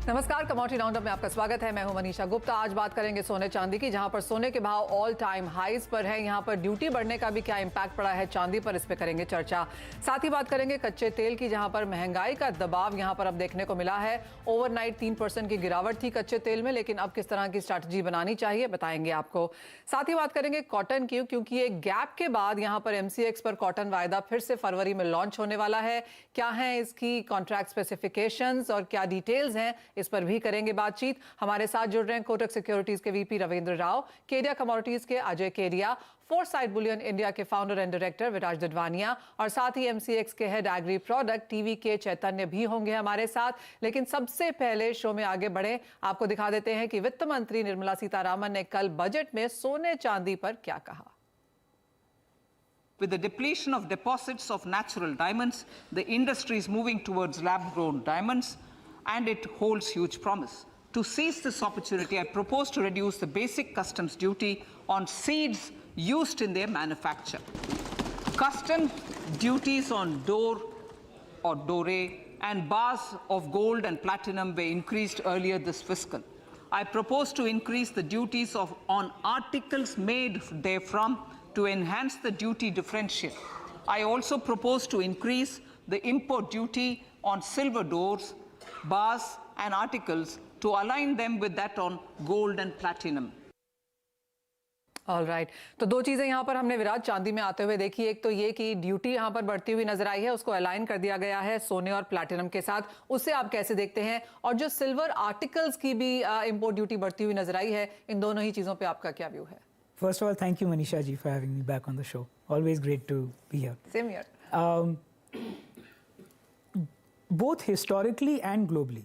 नमस्कार, commodity roundup में आपका स्वागत है। मैं हूं मनीषा गुप्ता। आज बात करेंगे सोने चांदी की, जहां पर सोने के भाव ऑल टाइम हाईज पर है। यहां पर ड्यूटी बढ़ने का भी क्या इंपैक्ट पड़ा है चांदी पर, इस पे करेंगे चर्चा। साथ ही बात करेंगे कच्चे तेल की, जहां पर महंगाई का दबाव यहां पर अब देखने को मिला है। ओवरनाइट 3% की गिरावट थी कच्चे तेल में, लेकिन अब किस तरह की स्ट्रैटेजी बनानी चाहिए बताएंगे आपको। साथ ही बात करेंगे कॉटन की, क्योंकि एक गैप के बाद यहां पर MCX पर कॉटन वायदा फिर से फरवरी में लॉन्च होने वाला है। क्या है इसकी कॉन्ट्रैक्ट स्पेसिफिकेशंस और क्या डिटेल्स हैं, इस पर भी करेंगे बातचीत। हमारे साथ जुड़ रहे हैं कोटक सिक्योरिटीज के VP रविंद्र राव, केडिया कमोडिटीज के Ajay Kedia, foresight Boolean India के फाउंडर एंड डायरेक्टर विराज दडवानिया और साथ ही MCX के हेड एग्री प्रोडक्ट टीवी के चैतन्य भी होंगे हमारे साथ। लेकिन सबसे पहले शो में आगे बढ़े, आपको दिखा देते हैं कि वित्त मंत्री निर्मला सीतारामन ने कल बजट में सोने चांदी पर क्या कहा। With the depletion of deposits of natural diamonds, the industry is moving towards lab-grown diamonds, and it holds huge promise. To seize this opportunity, I propose to reduce the basic customs duty on seeds used in their manufacture. Customs duties on doré and bars of gold and platinum were increased earlier this fiscal. I propose to increase the duties on articles made therefrom to enhance the duty differential. I also propose to increase the import duty on silver doors, bars and articles to align them with that on gold and platinum. All right, तो दो चीजें यहाँ पर हमने विराज चांदी में आते हुए देखी। एक तो ये कि ड्यूटी यहाँ पर बढ़ती हुई नजर आई है, उसको अलाइन कर दिया गया है सोने और प्लैटिनम के साथ। उससे आप कैसे देखते हैं? और जो सिल्वर आर्टिकल्स की भी इंपोर्ट ड्यूटी बढ़ती हुई नजर आई है, इन दोनों ही चीजों पे आपका क्या व्यू है? First of all, thank you, Manisha ji, for having me back on the show. Always great to be here. Same here. Both historically and globally,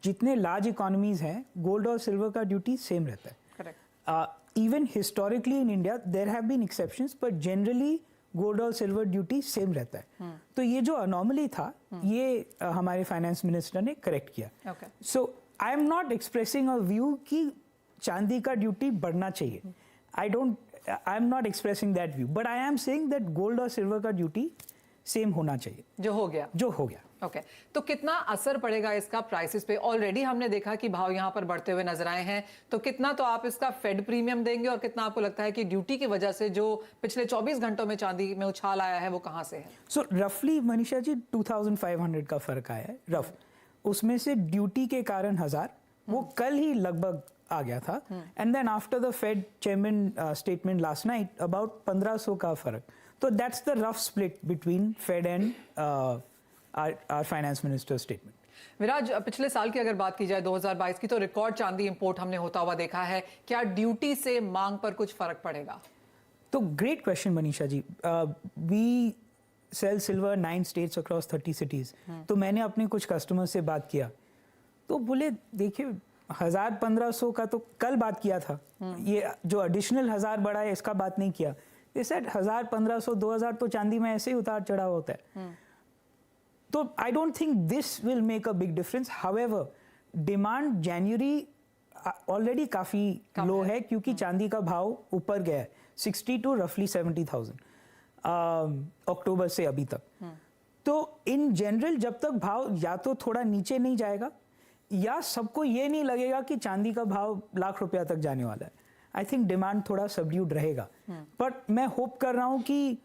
जितने large economies हैं, gold और silver का duty same रहता है. Correct. Even historically in India, there have been exceptions, but generally gold और silver duty same रहता है. तो ये जो anomaly था, ये हमारे finance minister ने correct किया. Okay. So I am not expressing a view कि चांदी का ड्यूटी बढ़ना चाहिए. I am not expressing that view, but I am saying that gold और सिल्वर का ड्यूटी सेम होना चाहिए. जो हो गया. ओके. तो कितना असर पड़ेगा इसका प्राइसेस पे? ऑलरेडी हमने देखा कि भाव यहाँ पर बढ़ते हुए नजर आए हैं, तो कितना तो आप इसका फेड प्रीमियम देंगे और कितना आपको लगता है कि ड्यूटी की वजह से जो पिछले 24 घंटों में चांदी में उछाल आया है वो कहाँ से है? सो रफली मनीषा जी 2500 का फर्क आया है रफ. उसमें से ड्यूटी के कारण 1000 वो कल ही लगभग आ गया था. And then after the fed chairman statement last night about 1500 का फर्क. तो that's the rough split between fed and our finance minister statement. Viraj, पिछले साल की अगर बात की जाए 2022 की, तो रिकॉर्ड चांदी इंपोर्ट हमने होता हुआ देखा है. क्या ड्यूटी से मांग पर कुछ फर्क पड़ेगा? तो great question Manisha ji. We sell silver 9 states across 30 cities. तो मैंने अपने कुछ कस्टमर से बात किया, तो बोले देखिए 1000-1500 का तो कल बात किया था, ये जो एडिशनल 1000 बढ़ा है इसका बात नहीं किया. ये सेड 1000-1500-2000 तो चांदी में ऐसे ही उतार चढ़ाव होता है. तो I don't think this will make a big difference. However demand January already काफी लो है, क्योंकि चांदी का भाव ऊपर गया है 60 to roughly 70,000 अक्टूबर से अभी तक. तो इन जनरल जब तक भाव या तो थोड़ा नीचे नहीं जाएगा या सबको ये नहीं लगेगा कि चांदी का भाव लाख रुपया तक जाने वाला है, आई थिंक डिमांड थोड़ा सबड्यूड रहेगा. बट मैं होप कर रहा हूं कि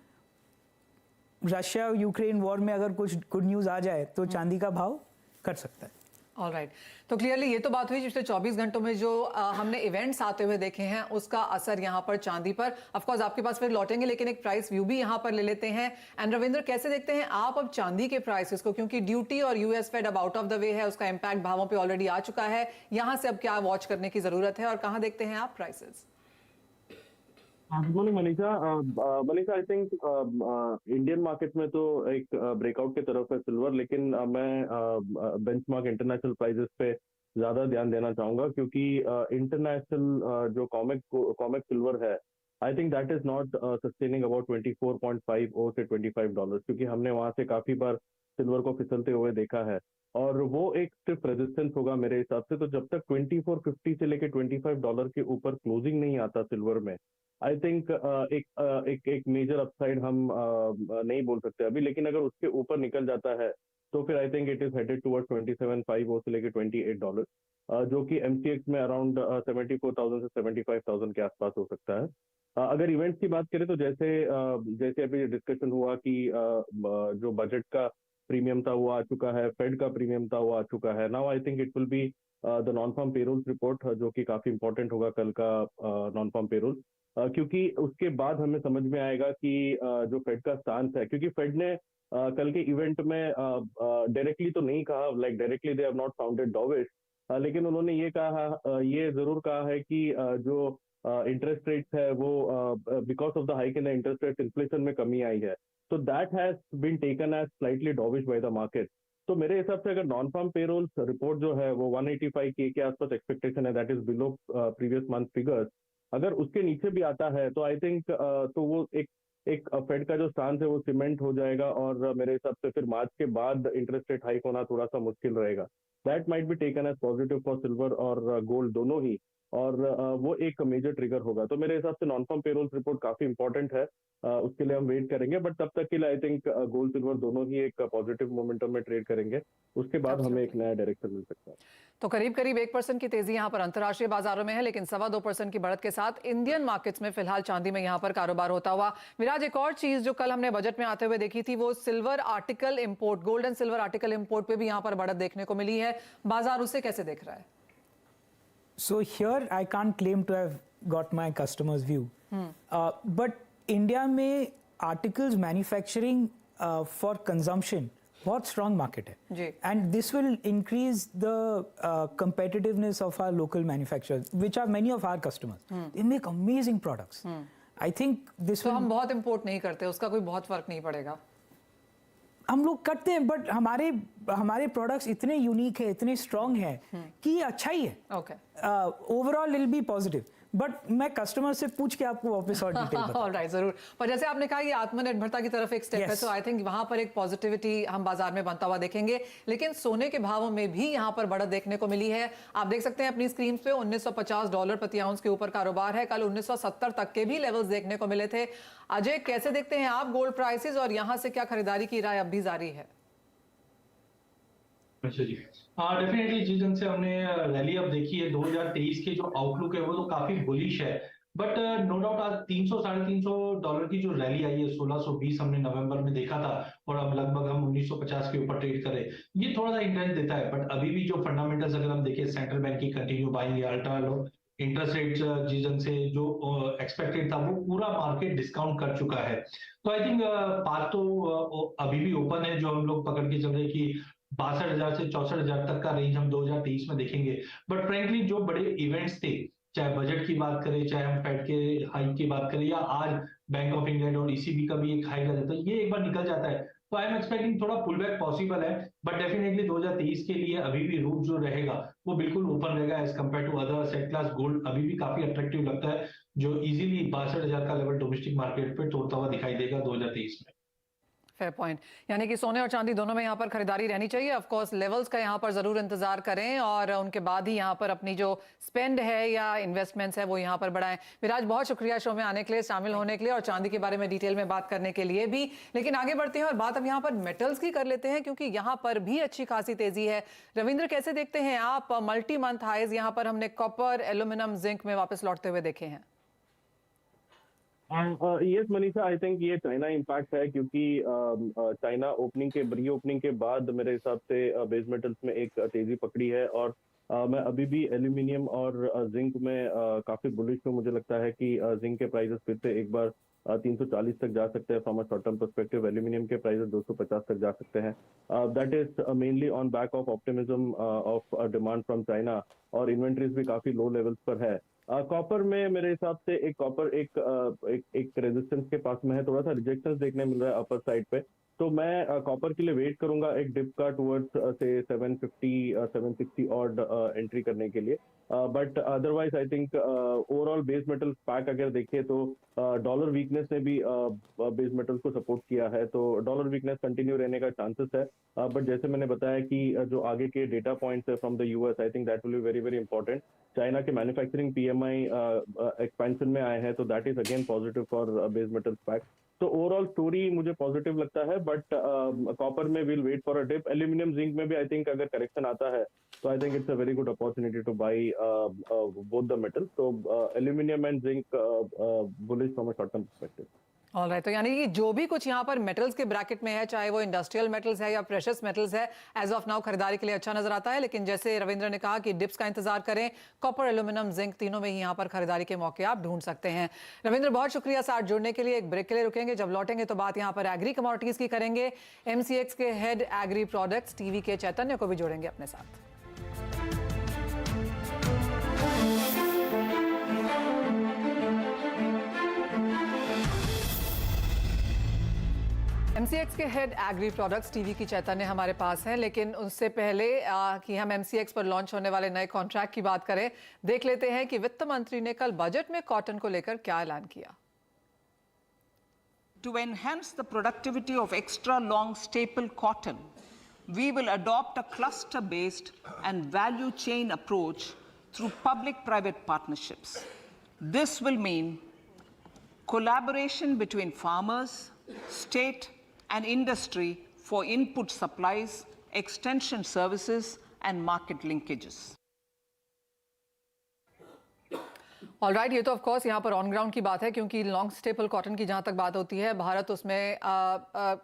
रशिया यूक्रेन वॉर में अगर कुछ गुड न्यूज आ जाए तो चांदी का भाव घट सकता है. ऑल राइट, तो क्लियरली ये तो बात हुई पिछले 24 घंटों में जो हमने इवेंट्स आते हुए देखे हैं उसका असर यहाँ पर चांदी पर. ऑफ कोर्स आपके पास फिर लौटेंगे, लेकिन एक प्राइस व्यू भी यहाँ पर ले लेते हैं. एंड रविंद्र, कैसे देखते हैं आप अब चांदी के प्राइसेस को, क्योंकि ड्यूटी और US फेड अब आउट ऑफ द वे है, उसका इंपैक्ट भावों पे ऑलरेडी आ चुका है. यहाँ से अब क्या वॉच करने की जरूरत है और कहाँ देखते हैं आप prices? Good morning Manisha. I think Indian market में तो एक ब्रेकआउट की तरफ है सिल्वर, लेकिन मैं बेंचमार्क इंटरनेशनल प्राइसेस पे ज्यादा ध्यान देना चाहूंगा, क्योंकि इंटरनेशनल जो कॉमेक सिल्वर है, आई think that is not sustaining about $24.50 से $25, क्योंकि हमने वहां से काफी बार सिल्वर को फिसलते हुए देखा है, और वो एक सिर्फ रेजिस्टेंस होगा मेरे हिसाब से। तो जब तक 2450 से लेके $25 के ऊपर क्लोजिंग नहीं आता सिल्वर में, आई थिंक एक मेजर अपसाइड हम नहीं बोल सकते अभी, लेकिन अगर उसके ऊपर निकल जाता है तो फिर आई think it is headed towards 27.5 से लेके $28, जो कि एमसीएक्स में अराउंड 74,000 से 75,000 के आसपास हो सकता है। अगर इवेंट्स की बात करें तो जैसे जैसे अभी डिस्कशन हुआ कि जो बजट का प्रीमियम था वो आ चुका है, फेड का प्रीमियम था वो आ चुका है। Now I think it will be the non farm payrolls report, जो कि काफी इंपॉर्टेंट होगा कल का नॉन फार्म पेरोल, क्योंकि उसके बाद हमें समझ में आएगा कि जो फेड का स्टांस है, क्योंकि फेड ने कल के इवेंट में डायरेक्टली तो नहीं कहा, like directly they have not sounded dovish, लेकिन उन्होंने ये जरूर कहा है कि जो इंटरेस्ट रेट्स है वो because of the hike in the interest rate inflation में कमी आई है, तो that has been taken as slightly dovish by the market. तो मेरे हिसाब से अगर नॉन फार्म पेरोल्स रिपोर्ट जो है वो 185 के आसपास एक्सपेक्टेशन है, that is below previous month figures, अगर उसके नीचे भी आता है तो आई थिंक तो वो एक फेड का जो स्टांस है वो सीमेंट हो जाएगा, और मेरे हिसाब से फिर मार्च के बाद इंटरेस्ट रेट हाइक होना थोड़ा सा मुश्किल रहेगा। That might be taken as positive for silver और गोल्ड दोनों ही, और वो एक मेजर ट्रिगर होगा। तो मेरे हिसाब से नॉन फार्म पेरोल्स रिपोर्ट काफी इंपॉर्टेंट है, उसके लिए हम वेट करेंगे, बट तब तक के लिए आई थिंक गोल्ड सिल्वर दोनों ही एक पॉजिटिव मोमेंटम में ट्रेड करेंगे, उसके बाद हमें एक नया डायरेक्शन मिल सकता है। तो करीब करीब 1% की तेजी यहां पर अंतर्राष्ट्रीय बाजारों में है, लेकिन 2.25% की बढ़त के साथ इंडियन मार्केट्स में फिलहाल चांदी में यहां पर कारोबार होता हुआ। विराज, एक और चीज जो कल हमने बजट में आते हुए देखी थी वो silver article import, gold and silver article import पे भी यहां पर बढ़त देखने को मिली है। बाजार उसे कैसे देख रहा है? So here I can't claim to have got my customers' view, but India में articles manufacturing for consumption बहुत strong market है जी। and this will increase the competitiveness of our local manufacturers, which are many of our customers. They make amazing products. I think this तो will हम बहुत import नहीं करते, उसका कोई बहुत फर्क नहीं पड़ेगा। हम लोग करते हैं, बट हमारे प्रोडक्ट्स इतने यूनिक है, इतने स्ट्रॉन्ग है कि ये अच्छा ही है। Okay, overall will be positive, but मैं कस्टमर से पूछ के आपको वापस और डिटेल बताऊंगा। ऑलराइट, जरूर। पर जैसे आपने कहा ये आत्मनिर्भरता की तरफ एक स्टेप है, Yes. तो आई थिंक वहां पर एक पॉजिटिविटी हम बाजार में बनता हुआ देखेंगे। लेकिन सोने के भावों में भी यहां पर बढ़त देखने को मिली है। आप देख सकते हैं अपनी स्क्रीन पे $1950 प्रति आउंस के ऊपर कारोबार है। कल 1970 तक के भी लेवल्स देखने को मिले थे। अजय, कैसे देखते हैं आप गोल्ड प्राइसेस, और यहां से क्या खरीदारी की राय अब भी जारी है? अच्छा जी, हाँ डेफिनेटली जिस ढंग से हमने रैली अब देखी है 2023 के जो आउटलुक है वो तो काफी बुलिश है, बट नो डाउट आज 300 $350 की जो रैली आई है 1620 हमने नवंबर में देखा था, और अब लगभग हम 1950 के ऊपर ट्रेड करें, ये थोड़ा सा इंटरेस्ट देता है। बट अभी भी जो फंडामेंटल्स अगर हम देखें, सेंट्रल बैंक की continue buying, ultra low interest rates जिस ढंग से जो एक्सपेक्टेड था वो पूरा मार्केट डिस्काउंट कर चुका है। तो आई थिंक बात तो अभी भी ओपन है, जो हम लोग पकड़ के चल रहे कि 62,000 से 64,000 तक का रेंज हम 2023 में देखेंगे। बट फ्रेंकली जो बड़े इवेंट्स थे, चाहे बजट की बात करें, चाहे हम फेड के हाइक की बात करें, या आज बैंक ऑफ इंग्लैंड और ईसीबी का भी एक हाइक आ जाता है, ये एक बार निकल जाता है तो आई एम एक्सपेक्टिंग थोड़ा पुल बैक पॉसिबल है। बट डेफिनेटली 2023 के लिए अभी भी रूट जो रहेगा वो बिल्कुल ओपन रहेगा as compare to other asset class. Gold अभी भी काफी अट्रैक्टिव लगता है, जो इजीली 62,000 का लेवल डोमेस्टिक मार्केट पे तोड़ता हुआ दिखाई देगा 2023 में। फेयर पॉइंट, यानी कि सोने और चांदी दोनों में यहाँ पर खरीदारी रहनी चाहिए। ऑफ कोर्स लेवल्स का यहाँ पर जरूर इंतजार करें, और उनके बाद ही यहाँ पर अपनी जो स्पेंड है या इन्वेस्टमेंट्स है वो यहाँ पर बढ़ाएं। विराज, बहुत शुक्रिया शो में आने के लिए, शामिल होने के लिए, और चांदी के बारे में डिटेल में बात करने के लिए भी। लेकिन आगे बढ़ते हैं और बात अब यहाँ पर मेटल्स की कर लेते हैं, क्योंकि यहाँ पर भी अच्छी खासी तेजी है। रविंद्र, कैसे देखते हैं आप मल्टी मंथ हाइज यहाँ पर हमने कॉपर, एल्यूमिनियम, जिंक में वापस लौटते हुए देखे हैं? यस मनीषा, आई थिंक ये चाइना इम्पैक्ट है, क्योंकि चाइना री ओपनिंग के बाद मेरे हिसाब से बेस मेटल्स में एक तेजी पकड़ी है, और मैं अभी भी एल्यूमिनियम और जिंक में काफी बुलिश हूँ। मुझे लगता है कि जिंक के प्राइसेस फिर से एक बार 340 तक जा सकते हैं from a short term perspective. Aluminium के प्राइसेस 250 तक जा सकते हैं। That is mainly on back of optimism of demand from China, और इन्वेंट्रीज भी काफी लो लेवल्स पर है। कॉपर में मेरे हिसाब से एक रेजिस्टेंस के पास में है, थोड़ा सा रिजेक्शन देखने मिल रहा है अपर साइड पे, तो मैं कॉपर के लिए वेट करूंगा एक डिप का टुवर्ड्स से 750 760 ऑड एंट्री करने के लिए। But otherwise I think overall base metal pack अगर देखें तो डॉलर वीकनेस ने भी बेस मेटल्स को सपोर्ट किया है, तो डॉलर वीकनेस कंटिन्यू रहने का चांसेस है। बट जैसे मैंने बताया कि जो आगे के डेटा पॉइंट्स है from the US, I think that will be very very important. China के मैन्युफैक्चरिंग पीएमआई एक्सपेंशन में आए हैं, तो that is again positive for base metals pack. तो ओवरऑल स्टोरी मुझे पॉजिटिव लगता है, बट कॉपर में will wait for a dip. Aluminium zinc में भी आई थिंक अगर करेक्शन आता है तो I think it's a very good opportunity to by both the metals. तो aluminium and zinc bullish from a short term perspective. All right, तो यानी कि जो भी कुछ यहाँ पर मेटल्स के ब्रैकेट में है, चाहे वो इंडस्ट्रियल मेटल्स है या प्रेशियस मेटल्स है, एज ऑफ नाउ खरीदारी के लिए अच्छा नजर आता है। लेकिन जैसे रविंद्र ने कहा कि डिप्स का इंतजार करें, कॉपर, एल्यूमिनियम, जिंक तीनों में ही यहाँ पर खरीदारी के मौके आप ढूंढ सकते हैं। रविंद्र, बहुत शुक्रिया साथ जुड़ने के लिए। एक ब्रेक के लिए रुकेंगे, जब लौटेंगे तो बात यहाँ पर एग्री कमोडिटीज की करेंगे। एमसीएक्स के हेड एग्री प्रोडक्ट्स टीवी के चैतन्य को भी जोड़ेंगे अपने साथ। एमसीएक्स के हेड एग्री प्रोडक्ट्स टीवी की चैतन्य हमारे पास हैं, लेकिन उससे पहले कि हम एमसीएक्स पर लॉन्च होने वाले नए कॉन्ट्रैक्ट की बात करें, देख लेते हैं कि वित्त मंत्री ने कल बजट में कॉटन को लेकर क्या ऐलान किया। To enhance the productivity of extra long staple cotton, we will adopt a cluster-based and value chain approach through public-private partnerships. This will mean collaboration between farmers, state, and industry for input supplies, extension services, and market linkages. Alright, ये तो of course यहाँ पर on ground की बात है, क्योंकि long staple cotton की जहाँ तक बात होती है, भारत उसमें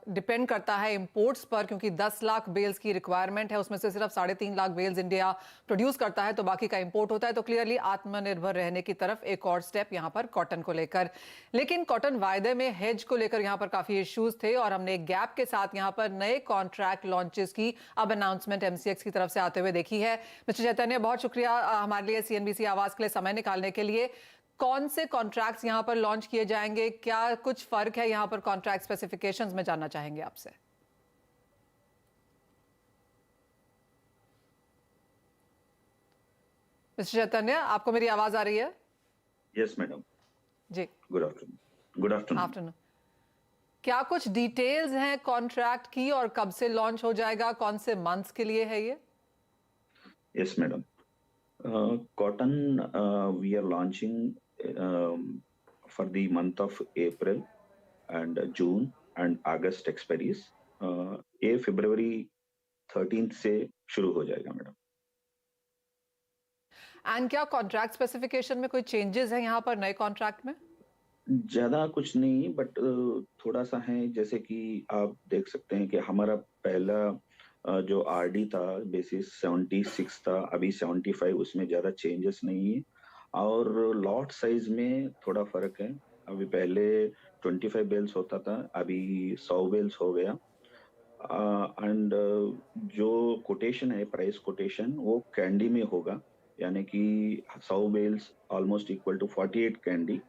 डिपेंड करता है इंपोर्ट्स पर, क्योंकि 10 लाख बेल्स की रिक्वायरमेंट है, उसमें से सिर्फ 3.5 लाख बेल्स इंडिया प्रोड्यूस करता है, तो बाकी का इंपोर्ट होता है। तो क्लियरली आत्मनिर्भर रहने की तरफ एक और स्टेप यहाँ पर कॉटन को लेकर। लेकिन कॉटन वायदे में हेज को लेकर यहाँ पर काफी इश्यूज थे, और हमने एक गैप के साथ यहाँ पर नए कॉन्ट्रैक्ट लॉन्चेस की अब अनाउंसमेंट एमसीएक्स की तरफ से आते हुए देखी है। मिस्टर चैतन्य, बहुत शुक्रिया हमारे लिए सीएनबीसी आवाज के लिए समय निकालने के लिए। कौन से कॉन्ट्रैक्ट्स यहां पर लॉन्च किए जाएंगे, क्या कुछ फर्क है यहां पर कॉन्ट्रैक्ट स्पेसिफिकेशंस में, जानना चाहेंगे आपसे। मिस्टर चैतन्य, आपको मेरी आवाज आ रही है? Yes madam ji, good afternoon. Good afternoon. Afternoon. क्या कुछ डिटेल्स हैं कॉन्ट्रैक्ट की, और कब से लॉन्च हो जाएगा, कौन से मंथ्स के लिए है ये? Yes madam, cotton we are launching for the month of April and June and August expiries. ये February 13th से शुरू हो जाएगा मैडम। एंड क्या कॉन्ट्रैक्ट स्पेसिफिकेशन में कोई चेंजेस हैं यहाँ पर नए कॉन्ट्रैक्ट में? ज्यादा कुछ नहीं, बट थोड़ा सा है। जैसे कि आप देख सकते हैं कि हमारा पहला जो आरडी था बेसिस 76 था, अभी 75, उसमें ज्यादा चेंजेस नहीं है। और लॉट साइज में थोड़ा फर्क है, अभी पहले 25 बेल्स होता था, अभी 100 बेल्स हो गया। एंड जो कोटेशन है, प्राइस कोटेशन, वो कैंडी में होगा, यानी कि 100 bales almost equal to 48 candy.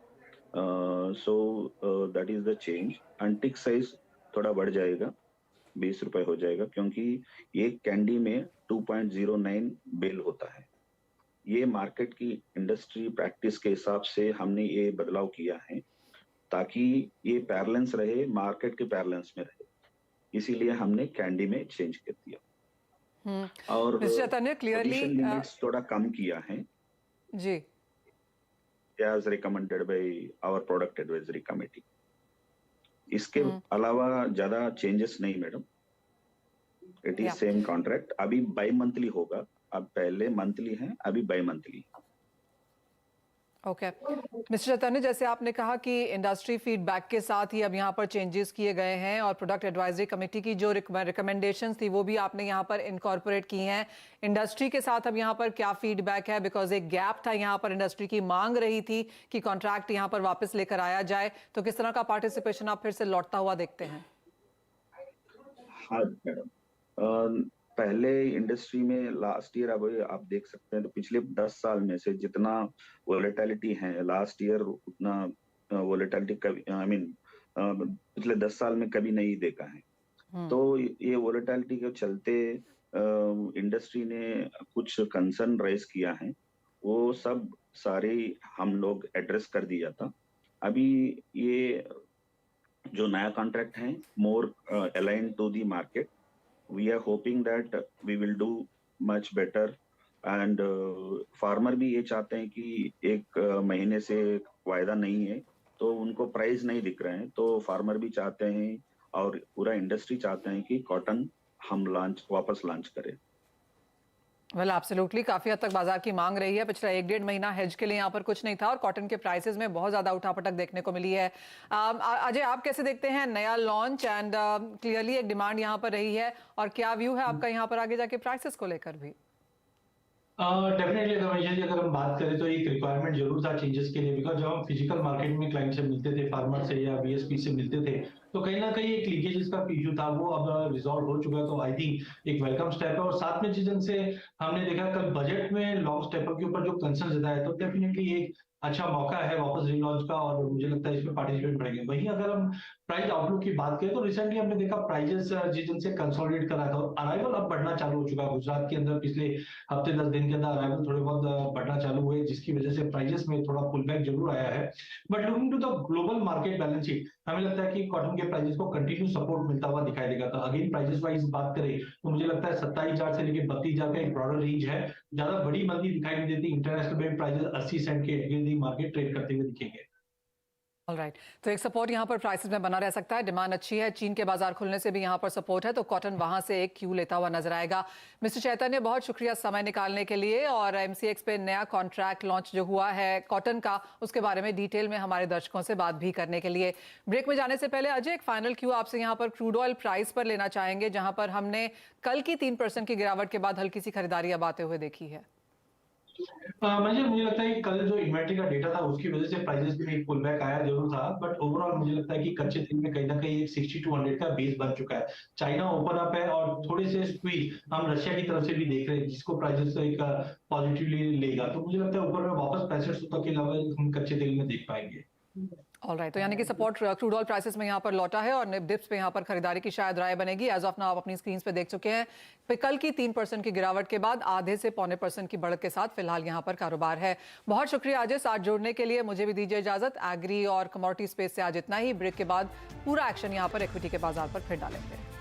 So that is the change. And tick size थोड़ा बढ़ जाएगा, 20 रुपए हो जाएगा, क्योंकि एक कैंडी में 2.09 बेल होता है। ये मार्केट की इंडस्ट्री प्रैक्टिस के हिसाब से हमने ये बदलाव किया है, ताकि ये बैलेंस रहे, मार्केट के बैलेंस में रहे, इसीलिए हमने कैंडी में चेंज कर दिया। और क्लियरली लिमिट्स थोड़ा कम किया है जी, as recommended by our product advisory committee. इसके अलावा ज्यादा चेंजेस नहीं madam, it is same contract. अभी बाई मंथली होगा, अब पहले मंथली है, अभी bimonthly. Okay mister Chaitanya, जैसे आपने कहा कि इंडस्ट्री फीडबैक के साथ ही अब यहाँ पर चेंजेस किए गए हैं, और प्रोडक्ट एडवाइजरी कमेटी की जो रिकमेंडेशंस थी वो भी आपने यहाँ पर इनकॉर्पोरेट की हैं। इंडस्ट्री के साथ अब यहाँ पर क्या फीडबैक है? बिकॉज एक गैप था यहाँ पर, इंडस्ट्री की मांग रही थी कि कॉन्ट्रैक्ट यहाँ पर वापस लेकर आया जाए, तो किस तरह का पार्टिसिपेशन आप फिर से लौटता हुआ देखते हैं? हाँ मैडम, पहले इंडस्ट्री में लास्ट ईयर, अब आप देख सकते हैं तो पिछले 10 साल में से जितना वोलेटिलिटी है, लास्ट ईयर उतना वोलेटिलिटी कभी, पिछले 10 साल में कभी नहीं देखा है। तो ये वोलेटिलिटी के चलते इंडस्ट्री ने कुछ कंसर्न रेज किया है, वो सब सारे हम लोग एड्रेस कर दिया था। अभी ये जो नया कॉन्ट्रैक्ट है more align to the market, we are hoping that we will do much better and farmer भी ये चाहते हैं कि एक महीने से वायदा नहीं है तो उनको प्राइस नहीं दिख रहे हैं, तो फार्मर भी चाहते हैं और पूरा इंडस्ट्री चाहते हैं कि कॉटन हम वापस लॉन्च करें। वेल एब्सोल्युटली, काफी हद तक बाजार की मांग रही है। पिछला 1-1.5 महीना हेज के लिए यहाँ पर कुछ नहीं था और कॉटन के प्राइसेस में बहुत ज्यादा उठापटक देखने को मिली है। अजय, आप कैसे देखते हैं नया लॉन्च एंड क्लियरली एक डिमांड यहाँ पर रही है, और क्या व्यू है आपका यहाँ पर आगे जाके प्राइसेस को लेकर भी? डेफिनेटली अगर हम बात करें तो एक रिक्वायरमेंट जरूर था चेंजेस के लिए, बिकॉज जब हम फिजिकल मार्केट में क्लाइंट से मिलते थे, फार्मर से या बीएसपी से मिलते थे, तो कहीं ना कहीं एक लीकेजेस का इशू था, वो अब रिजॉल्व हो चुका है। तो आई थिंक एक वेलकम स्टेप है। और साथ में चीजन से हमने देखा कल बजट में लॉन्ग स्टेपर के ऊपर जो कंसर्न जताया, तो डेफिनेटली एक अच्छा मौका है वापस रिलॉन्च का, और मुझे लगता है इसमें पार्टिसिपेट बढ़ेंगे। वहीं अगर हम प्राइस आउटलुक की बात करें तो रिसेंटली हमने देखा प्राइजेस जिन से कंसोलिडेट करा था और अराइवल अब बढ़ना चालू हो चुका है। गुजरात के अंदर पिछले हफ्ते 10 दिन के अंदर अराइवल थोड़े बहुत बढ़ना चालू हुए, जिसकी वजह से प्राइजेस में थोड़ा पुल बैक जरूर आया है। But looking to the global market balance sheet, हमें लगता है कि कॉटन के प्राइजेस को कंटिन्यू सपोर्ट मिलता हुआ दिखाई देगा। तो अगेन प्राइजेस वाइज बात करें तो मुझे लगता है 27,000 से लेकर 32,000 का एक ब्रॉडर रेंज है, ज्यादा बड़ी मंदी दिखाई नहीं देती। इंटरनेशनल में प्राइजेस 80 सेंट के इर्द-गिर्द मार्केट ट्रेड करते हुए दिखेंगे। ऑलराइट, तो एक सपोर्ट यहाँ पर प्राइसेस में बना रह सकता है। डिमांड अच्छी है, चीन के बाजार खुलने से भी यहाँ पर सपोर्ट है, तो कॉटन वहां से एक क्यू लेता हुआ नजर आएगा। मिस्टर चैतन्य, बहुत शुक्रिया समय निकालने के लिए, और एमसीएक्स पे नया कॉन्ट्रैक्ट लॉन्च जो हुआ है कॉटन का, उसके बारे में डिटेल में हमारे दर्शकों से बात भी करने के लिए। ब्रेक में जाने से पहले अजय, एक फाइनल क्यू आपसे यहाँ पर क्रूड ऑयल प्राइस पर लेना चाहेंगे, जहां पर हमने कल की 3% की गिरावट के बाद हल्की सी खरीदारी अब आते हुए देखी है। मुझे लगता है कि कल जो इन्वेंट्री का डेटा था उसकी वजह से प्राइसेस में एक पुल बैक आया जरूर था, बट ओवरऑल मुझे लगता है कि कच्चे तेल में कहीं ना कहीं एक 60 to 100 का बेस बन चुका है। चाइना ओपन अप है और थोड़े से स्क्वीज हम रशिया की तरफ से भी देख रहे हैं, जिसको प्राइसेस एक पॉजिटिवली लेगा। तो मुझे लगता है ऊपर में वापस 65 तक के लेवल हम कच्चे तेल में देख पाएंगे। ऑलराइट, तो यानी कि सपोर्ट क्रूड ऑयल प्राइसेस में यहाँ पर लौटा है और डिप्स पे यहाँ पर खरीदारी की शायद राय बनेगी। एज ऑफ नाउ आप अपनी स्क्रीन पे देख चुके हैं, कल की 3% की गिरावट के बाद आधे से 0.25% की बढ़त के साथ फिलहाल यहाँ पर कारोबार है। बहुत शुक्रिया अजय साथ जोड़ने के लिए। मुझे भी दीजिए इजाजत। एग्री और कमोडिटी स्पेस से आज इतना ही। ब्रेक के बाद पूरा एक्शन यहाँ पर इक्विटी के बाजार पर फिर डालेंगे।